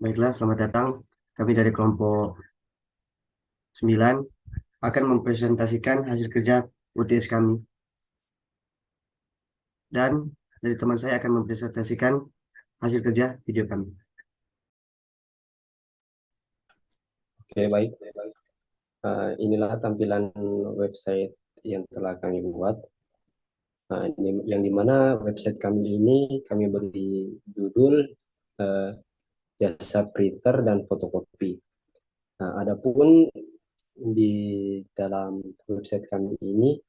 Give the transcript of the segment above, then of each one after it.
Baiklah, selamat datang. Kami dari kelompok 9 akan mempresentasikan hasil kerja UTS kami. Dan dari teman saya akan mempresentasikan hasil kerja video kami. Oke, baik. Inilah tampilan website yang telah kami buat. Yang dimana website kami ini kami beri judul uh, jasa printer dan fotokopi. Nah, adapun di dalam website kami ini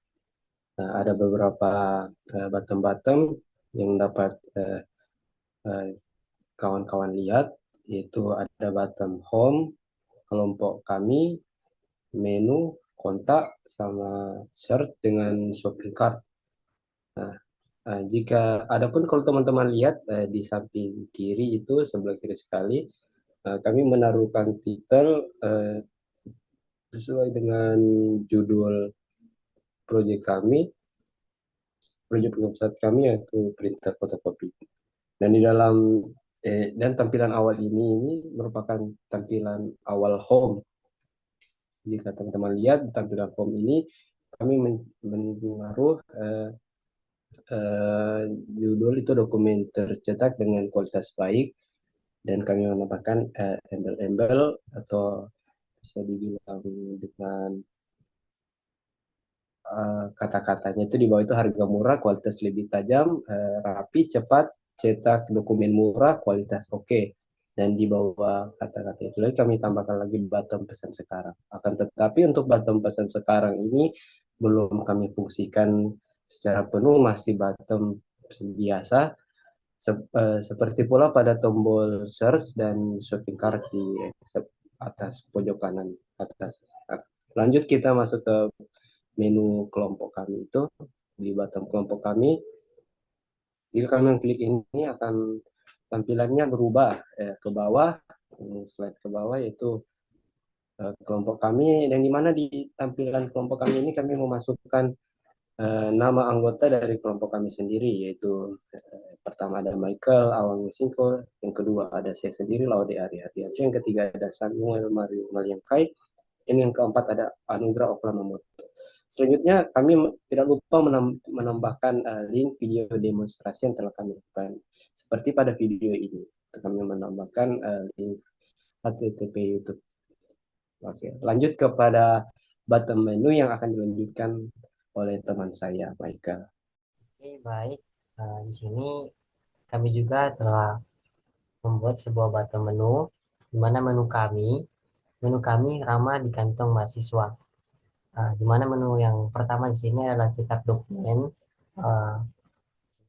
ada beberapa button-button yang dapat kawan-kawan lihat, yaitu ada button home, kelompok kami, menu, kontak, sama search dengan shopping cart. Nah, jika adapun kalau teman-teman lihat di samping kiri itu sebelah kiri sekali, kami menaruhkan titel sesuai dengan judul proyek kami, proyek website kami yaitu printer fotokopi. Dan di dalam dan tampilan awal ini merupakan tampilan awal home. Jika teman-teman lihat di tampilan home ini, kami menaruh judul itu dokumen tercetak dengan kualitas baik, dan kami menambahkan embel-embel atau bisa dibilang dengan kata-katanya itu di bawah itu harga murah, kualitas lebih tajam, rapi, cepat, cetak dokumen murah, kualitas oke. Dan di bawah kata-kata itu lagi kami tambahkan lagi button pesan sekarang. Akan tetapi untuk button pesan sekarang ini belum kami fungsikan secara penuh, masih button biasa. Seperti pula pada tombol search dan shopping cart di atas pojok kanan atas. Lanjut kita masuk ke menu kelompok kami itu. Di bottom kelompok kami, jika kami mengklik ini akan tampilannya berubah ke bawah, slide ke bawah, yaitu kelompok kami, dan di mana di tampilan kelompok kami ini kami memasukkan nama anggota dari kelompok kami sendiri, yaitu pertama ada Michael Awang Singko, yang kedua ada saya sendiri Laude Ari Hardiansyah, yang ketiga ada Samuel Mario Maliangkai, dan yang keempat ada Anugrah Oklamamoto. Selanjutnya kami tidak lupa menambahkan link video demonstrasi yang telah kami lakukan. Seperti pada video ini, kami menambahkan link HTTP YouTube. Oke, lanjut kepada button menu yang akan dilanjutkan oleh teman saya, Michael. Oke, baik. Di sini kami juga telah membuat sebuah button menu, di mana menu kami ramah di kantong mahasiswa. Di mana menu yang pertama di sini adalah cetak dokumen. Uh,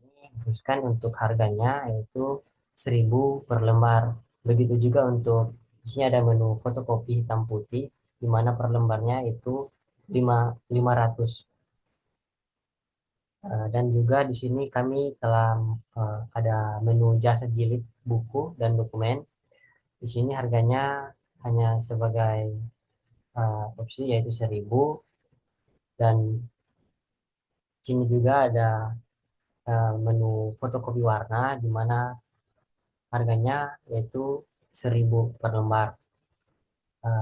ini haruskan untuk harganya yaitu 1.000 per lembar. Begitu juga untuk di sini ada menu fotokopi hitam putih, di mana per lembarnya itu 500. Dan juga di sini kami telah ada menu jasa jilid buku dan dokumen. Di sini harganya hanya sebagai opsi yaitu 1.000, dan di sini juga ada menu fotokopi warna di mana harganya yaitu 1.000 per lembar.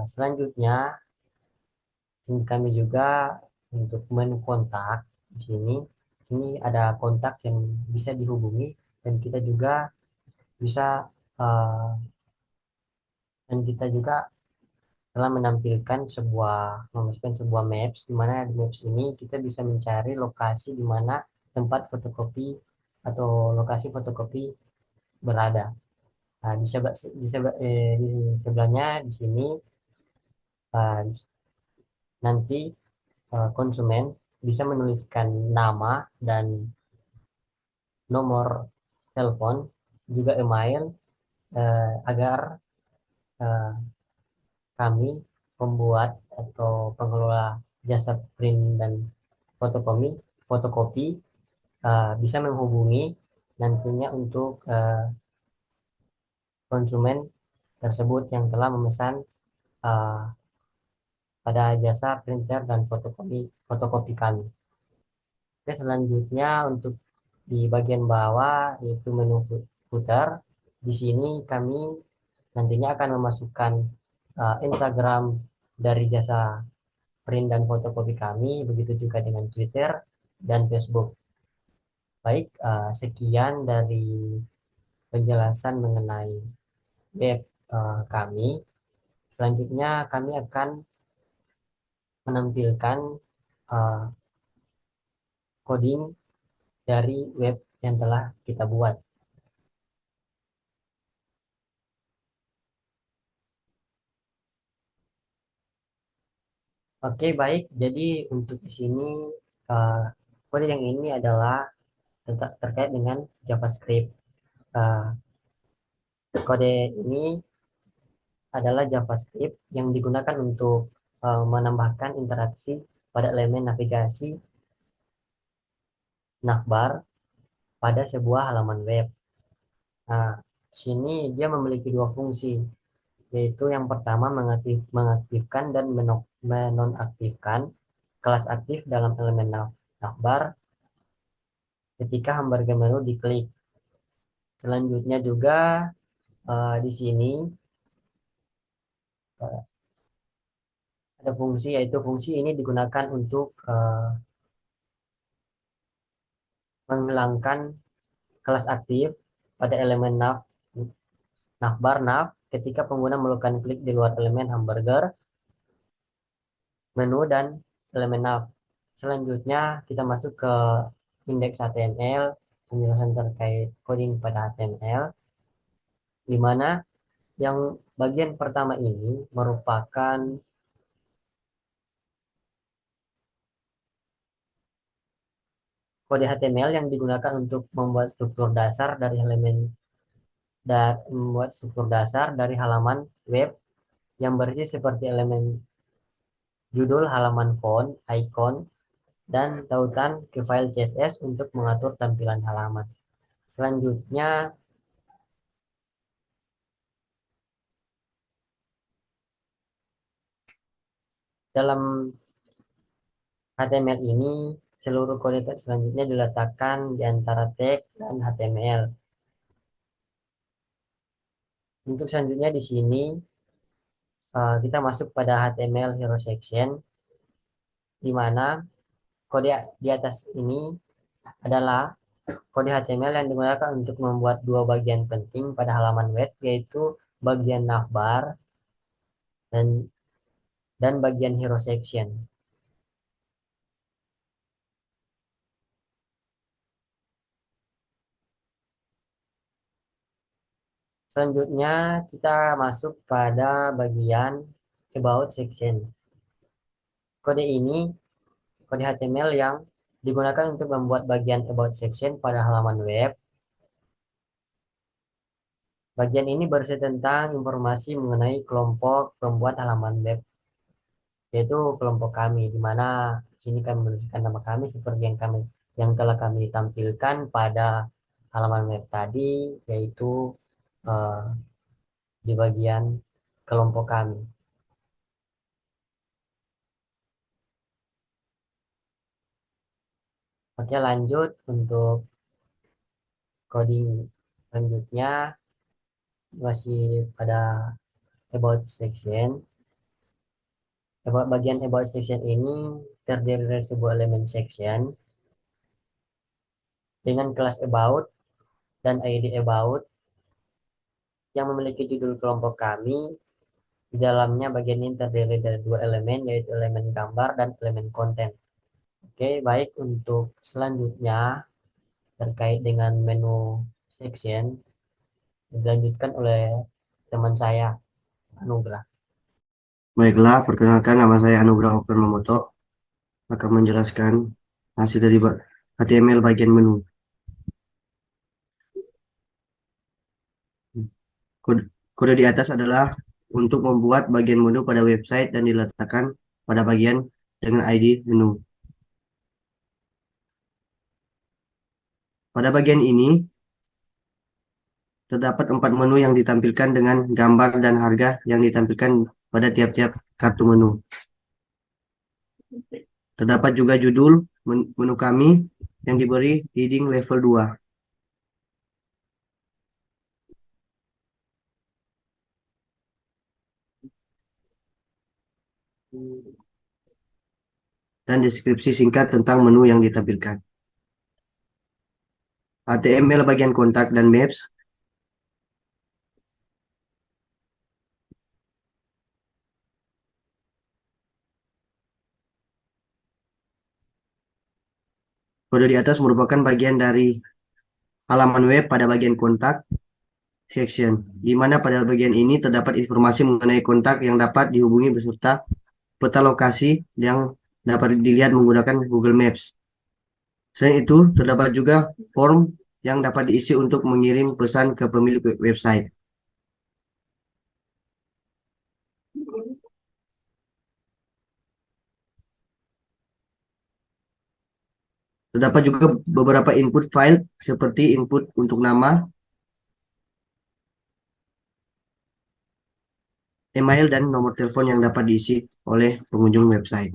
Selanjutnya sini kami juga untuk menu kontak di sini ada kontak yang bisa dihubungi, dan kita juga bisa uh, dan kita juga telah memasukkan sebuah maps, di mana di maps ini kita bisa mencari lokasi di mana tempat fotokopi atau lokasi fotokopi berada. Nah, di sebelahnya di sini uh, nanti konsumen bisa menuliskan nama dan nomor telepon, juga email, agar uh, kami pembuat atau pengelola jasa print dan fotokopi fotokopi bisa menghubungi nantinya untuk konsumen tersebut yang telah memesan uh, pada jasa printer dan fotokopi kami. Oke, selanjutnya untuk di bagian bawah yaitu menu footer. Di sini kami nantinya akan memasukkan Instagram dari jasa print dan fotokopi kami, begitu juga dengan Twitter dan Facebook. Baik, sekian dari penjelasan mengenai web kami. Selanjutnya kami akan menampilkan uh, coding dari web yang telah kita buat. Oke, baik. Jadi untuk di sini uh, kode yang ini adalah terkait dengan JavaScript. Uh, Kode ini adalah JavaScript yang digunakan untuk menambahkan interaksi pada elemen navigasi navbar pada sebuah halaman web. Nah, sini dia memiliki dua fungsi, yaitu yang pertama mengaktifkan dan menonaktifkan kelas aktif dalam elemen navbar ketika hamburger menu diklik. Selanjutnya juga di sini uh, ada fungsi, yaitu fungsi ini digunakan untuk menghilangkan kelas aktif pada elemen navbar nav ketika pengguna melakukan klik di luar elemen hamburger menu dan elemen nav. Selanjutnya kita masuk ke indeks HTML, penjelasan terkait coding pada HTML, di mana yang bagian pertama ini merupakan kode HTML yang digunakan untuk membuat struktur dasar dari elemen dan membuat struktur dasar dari halaman web yang berisi seperti elemen judul, halaman font, icon, dan tautan ke file CSS untuk mengatur tampilan halaman. Selanjutnya, dalam HTML ini, seluruh kode teks selanjutnya diletakkan di antara tag dan HTML. Untuk selanjutnya di sini, kita masuk pada HTML hero section, di mana kode di atas ini adalah kode HTML yang digunakan untuk membuat dua bagian penting pada halaman web, yaitu bagian navbar dan bagian hero section. Selanjutnya kita masuk pada bagian about section. Kode ini kode HTML yang digunakan untuk membuat bagian about section pada halaman web. Bagian ini berisi tentang informasi mengenai kelompok pembuat halaman web, yaitu kelompok kami, di mana sini kami menuliskan nama kami seperti yang telah kami tampilkan pada halaman web tadi, yaitu uh, di bagian kelompok kami. Oke, lanjut untuk coding selanjutnya masih pada about section. Bagian about section ini terdiri dari sebuah elemen section dengan kelas about dan ID about yang memiliki judul kelompok kami. Di dalamnya bagian ini terdiri dari dua elemen, yaitu elemen gambar dan elemen konten. Oke, baik. Untuk selanjutnya terkait dengan menu section dilanjutkan oleh teman saya, Anugrah. Baiklah, perkenalkan nama saya Anugrah Okton Mamoto akan menjelaskan hasil dari HTML bagian menu. Kode di atas adalah untuk membuat bagian menu pada website dan diletakkan pada bagian dengan ID menu. Pada bagian ini terdapat 4 menu yang ditampilkan dengan gambar dan harga yang ditampilkan pada tiap-tiap kartu menu. Terdapat juga judul menu kami yang diberi heading level 2. dan deskripsi singkat tentang menu yang ditampilkan. HTML bagian kontak dan maps. Kode di atas merupakan bagian dari halaman web pada bagian kontak section, di mana pada bagian ini terdapat informasi mengenai kontak yang dapat dihubungi beserta peta lokasi yang dapat dilihat menggunakan Google Maps. Selain itu, terdapat juga form yang dapat diisi untuk mengirim pesan ke pemilik website. Terdapat juga beberapa input file seperti input untuk nama, email, dan nomor telepon yang dapat diisi oleh pengunjung website.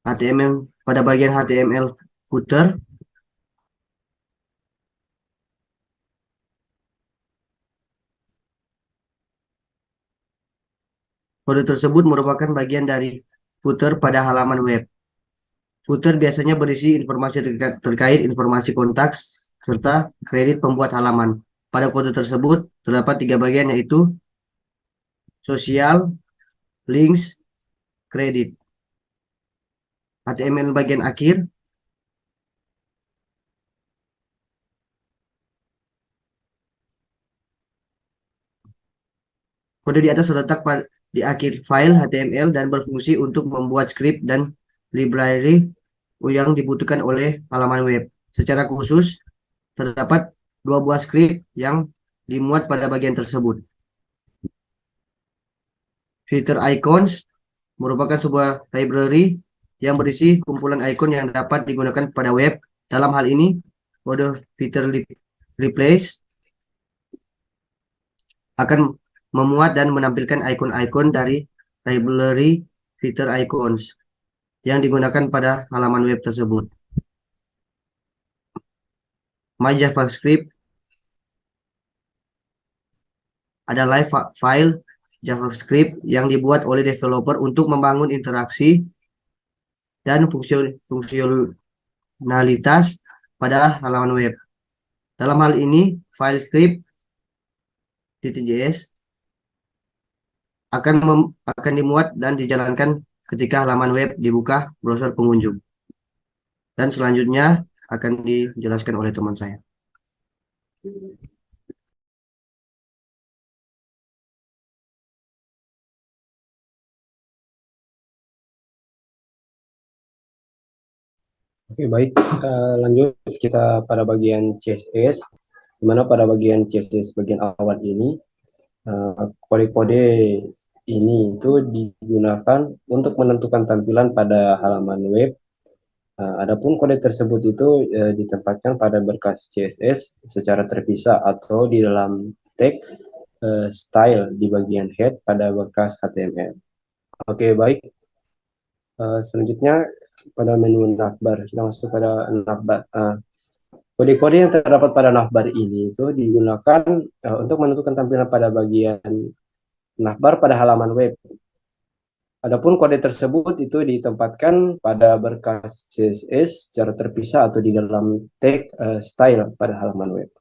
HTML pada bagian HTML footer, kode tersebut merupakan bagian dari footer pada halaman web. Footer biasanya berisi informasi terkait informasi kontak serta kredit pembuat halaman. Pada kode tersebut terdapat 3 bagian, yaitu sosial, links, kredit. HTML bagian akhir, kode di atas terletak di akhir file HTML dan berfungsi untuk membuat script dan library yang dibutuhkan oleh halaman web. Secara khusus, terdapat 2 buah script yang dimuat pada bagian tersebut. Filter icons merupakan sebuah library yang berisi kumpulan icon yang dapat digunakan pada web. Dalam hal ini, kode filter replace akan memuat dan menampilkan icon-icon dari library filter icons yang digunakan pada halaman web tersebut. My JavaScript adalah file JavaScript yang dibuat oleh developer untuk membangun interaksi dan fungsionalitas pada halaman web. Dalam hal ini, file script.js akan dimuat dan dijalankan ketika halaman web dibuka browser pengunjung. Dan selanjutnya akan dijelaskan oleh teman saya. Oke, baik. Lanjut kita pada bagian CSS, di mana pada bagian CSS bagian awal ini, kode-kode ini itu digunakan untuk menentukan tampilan pada halaman web. Adapun kode tersebut itu ditempatkan pada berkas CSS secara terpisah atau di dalam tag style di bagian head pada berkas HTML. Oke, baik. Selanjutnya pada menu navbar, kita masuk pada navbar. Kode-kode yang terdapat pada navbar ini itu digunakan untuk menentukan tampilan pada bagian navbar pada halaman web. Adapun kode tersebut itu ditempatkan pada berkas CSS secara terpisah atau di dalam tag style pada halaman web.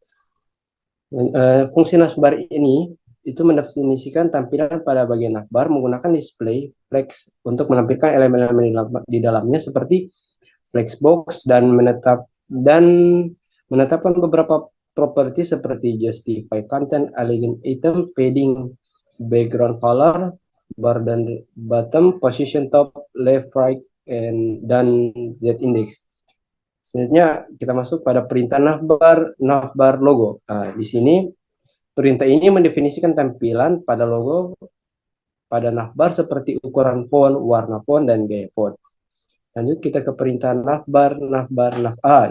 Fungsi navbar ini itu mendefinisikan tampilan pada bagian navbar menggunakan display flex untuk menampilkan elemen-elemen di dalamnya seperti flexbox dan menetapkan beberapa properti seperti justify content, align item, padding, background color, bar dan bottom, position top, left, right, dan z index. Selanjutnya kita masuk pada perintah navbar logo. Di sini perintah ini mendefinisikan tampilan pada logo pada navbar seperti ukuran font, warna font, dan gaya font. Lanjut kita ke perintah navbar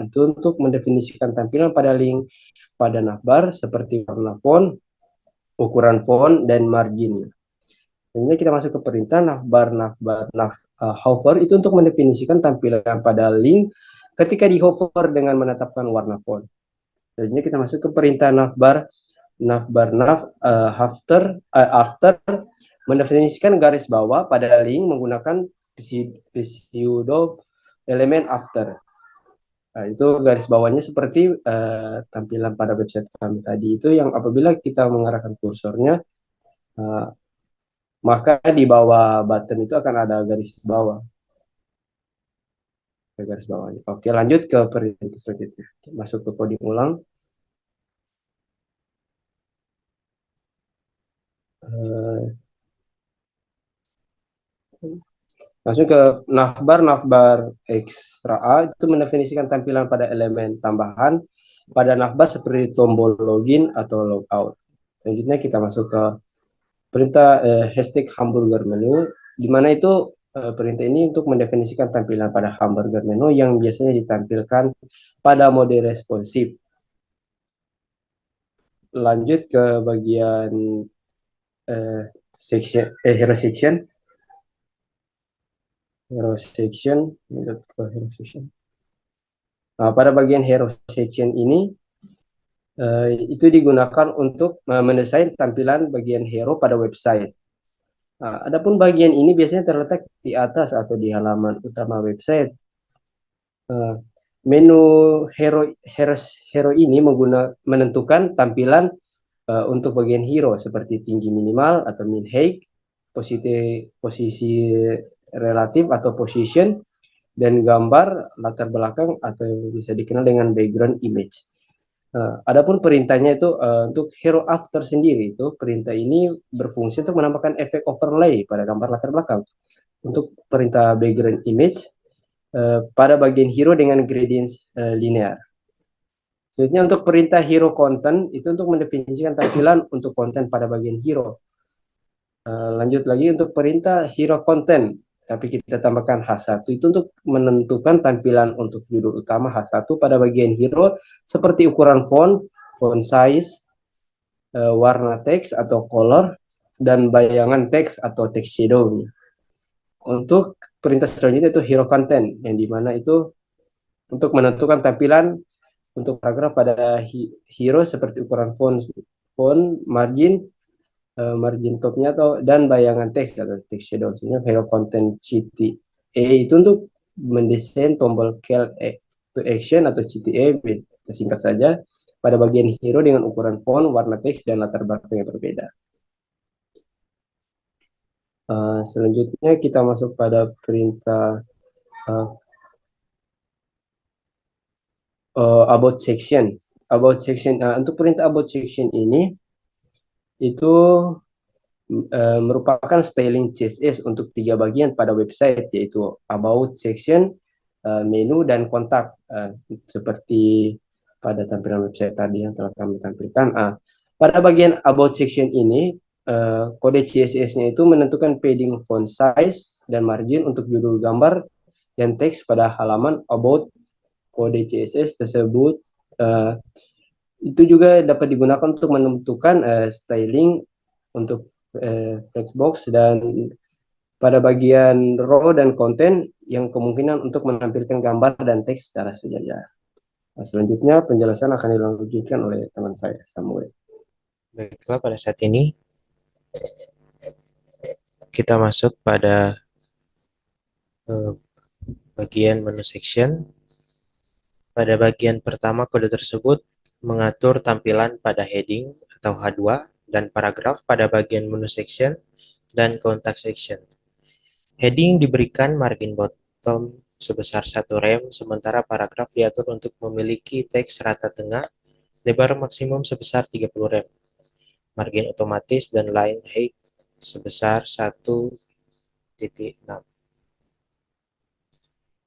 itu untuk mendefinisikan tampilan pada link pada navbar seperti warna font, ukuran font, dan margin. Selanjutnya kita masuk ke perintah hover itu untuk mendefinisikan tampilan pada link ketika di hover dengan menetapkan warna font. Selanjutnya kita masuk ke perintah after mendefinisikan garis bawah pada link menggunakan pseudo elemen after. Nah, itu garis bawahnya seperti tampilan pada website kami tadi itu, yang apabila kita mengarahkan kursornya, maka di bawah button itu akan ada garis bawah. Garis bawahnya. Oke, lanjut ke perintah selanjutnya. Masuk ke coding ulang. Langsung ke navbar ekstra A, itu mendefinisikan tampilan pada elemen tambahan pada navbar seperti tombol login atau logout. Selanjutnya kita masuk ke perintah hashtag hamburger menu, di mana itu perintah ini untuk mendefinisikan tampilan pada hamburger menu yang biasanya ditampilkan pada mode responsif. Lanjut ke bagian hero section. Nah, pada bagian hero section ini itu digunakan untuk mendesain tampilan bagian hero pada website. Nah, adapun bagian ini biasanya terletak di atas atau di halaman utama website. Menu hero ini menentukan tampilan untuk bagian hero seperti tinggi minimal atau min height, posisi relatif atau position, dan gambar latar belakang atau yang bisa dikenal dengan background image. Adapun perintahnya itu untuk hero after sendiri, itu perintah ini berfungsi untuk menambahkan efek overlay pada gambar latar belakang. Untuk perintah background image pada bagian hero dengan gradient linear. Selanjutnya untuk perintah hero content itu untuk mendefinisikan tampilan untuk konten pada bagian hero. Lanjut lagi untuk perintah hero content, tapi kita tambahkan H1 itu untuk menentukan tampilan untuk judul utama H1 pada bagian hero seperti ukuran font size, warna teks atau color, dan bayangan teks atau text shadow. Untuk perintah selanjutnya itu hero content, yang dimana itu untuk menentukan tampilan untuk paragraf pada hero seperti ukuran font margin topnya dan bayangan teks atau text shadow. Hero content CTA itu untuk mendesain tombol call to action atau CTA, singkat saja, pada bagian hero dengan ukuran font, warna teks, dan latar belakang yang berbeda. Selanjutnya kita masuk pada perintah about section. Untuk perintah about section ini itu merupakan styling CSS untuk 3 bagian pada website, yaitu about section, menu, dan kontak, seperti pada tampilan website tadi yang telah kami tampilkan. Pada bagian about section ini kode CSS-nya itu menentukan padding font size dan margin untuk judul gambar dan teks pada halaman about. Kode CSS tersebut itu juga dapat digunakan untuk menentukan styling untuk flexbox dan pada bagian row dan konten yang kemungkinan untuk menampilkan gambar dan teks secara sejajar. Selanjutnya penjelasan akan dilanjutkan oleh teman saya, Samuel. Baiklah, pada saat ini kita masuk pada bagian menu section. Pada bagian pertama, kode tersebut mengatur tampilan pada heading atau H2 dan paragraf pada bagian menu section dan kontak section. Heading diberikan margin bottom sebesar 1 rem, sementara paragraf diatur untuk memiliki teks rata tengah, lebar maksimum sebesar 30 rem, margin otomatis, dan line height sebesar 1,6.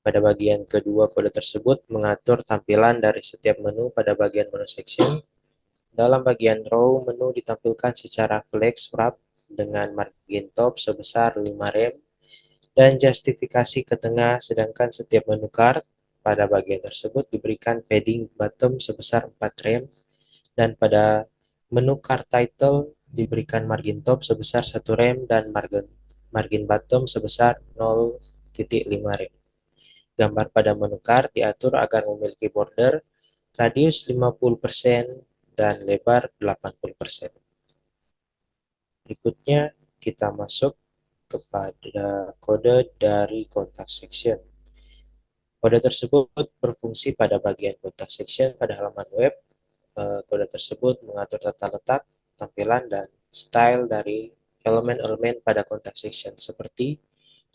Pada bagian kedua, kode tersebut mengatur tampilan dari setiap menu pada bagian menu section. Dalam bagian row, menu ditampilkan secara flex wrap dengan margin top sebesar 5 rem dan justifikasi ke tengah, sedangkan setiap menu card pada bagian tersebut diberikan padding bottom sebesar 4 rem dan pada menu card title diberikan margin top sebesar 1 rem dan margin bottom sebesar 0,5 rem. Gambar pada menu card diatur agar memiliki border radius 50% dan lebar 80%. Berikutnya kita masuk kepada kode dari kontak section. Kode tersebut berfungsi pada bagian kontak section pada halaman web. Kode tersebut mengatur tata letak, tampilan, dan style dari elemen-elemen pada kontak section seperti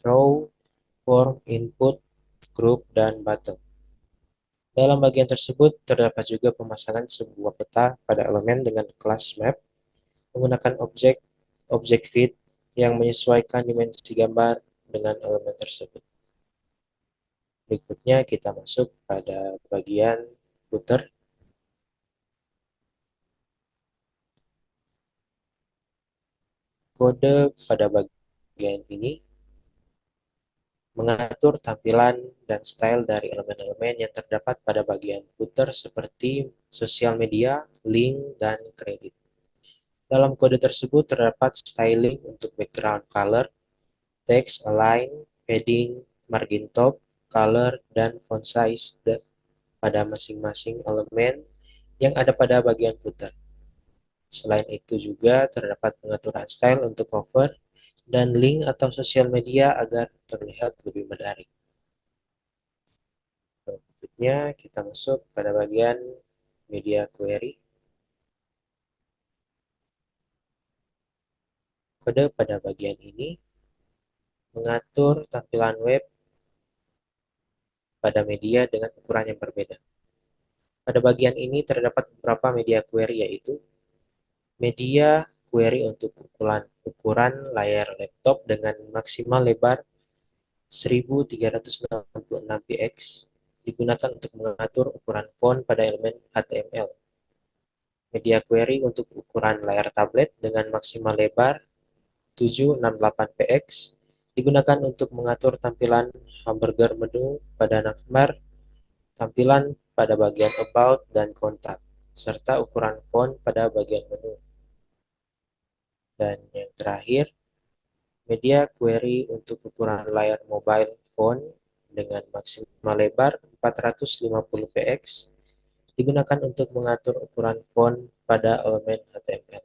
row, form, input, group, dan button. Dalam bagian tersebut terdapat juga pemasangan sebuah peta pada elemen dengan kelas map menggunakan objek feed yang menyesuaikan dimensi gambar dengan elemen tersebut. Berikutnya kita masuk pada bagian footer. Kode pada bagian ini mengatur tampilan dan style dari elemen-elemen yang terdapat pada bagian footer seperti sosial media, link, dan kredit. Dalam kode tersebut terdapat styling untuk background color, text, align, padding, margin top, color, dan font size pada masing-masing elemen yang ada pada bagian footer. Selain itu juga terdapat pengaturan style untuk cover dan link atau sosial media agar terlihat lebih menarik. Berikutnya kita masuk pada bagian media query. Kode pada bagian ini mengatur tampilan web pada media dengan ukuran yang berbeda. Pada bagian ini terdapat beberapa media query, yaitu media query untuk ukuran layar laptop dengan maksimal lebar 1366 px digunakan untuk mengatur ukuran font pada elemen HTML. Media query untuk ukuran layar tablet dengan maksimal lebar 768px digunakan untuk mengatur tampilan hamburger menu pada navbar, tampilan pada bagian about dan kontak, serta ukuran font pada bagian menu. Dan yang terakhir, media query untuk ukuran layar mobile phone dengan maksimal lebar 450px digunakan untuk mengatur ukuran font pada elemen HTML.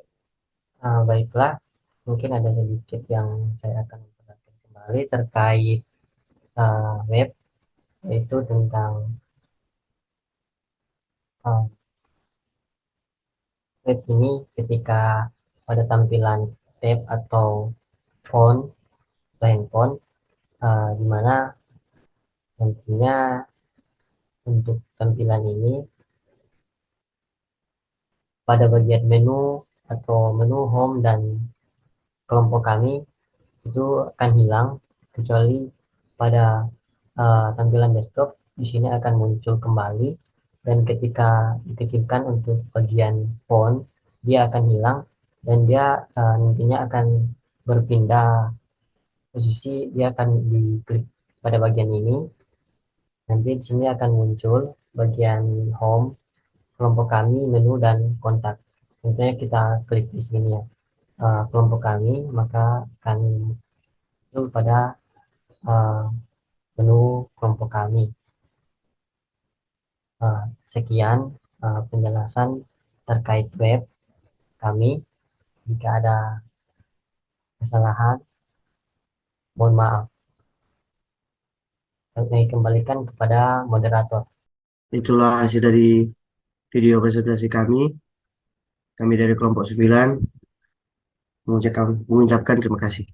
Baiklah, mungkin ada sedikit yang saya akan perhatikan kembali terkait web, yaitu tentang web ini ketika pada tampilan tab atau font atau handphone, di mana nantinya untuk tampilan ini pada bagian menu atau menu home dan kelompok kami itu akan hilang, kecuali pada tampilan desktop di sini akan muncul kembali, dan ketika dikecilkan untuk bagian font dia akan hilang, dan dia nantinya akan berpindah posisi, dia akan diklik pada bagian ini. Nanti di sini akan muncul bagian home, kelompok kami, menu, dan kontak. Tentunya kita klik di sini ya, kelompok kami, maka akan muncul pada menu kelompok kami. Sekian penjelasan terkait web kami. Jika ada kesalahan, mohon maaf. Kami kembalikan kepada moderator. Itulah hasil dari video presentasi kami. Kami dari kelompok 9 mengucapkan terima kasih.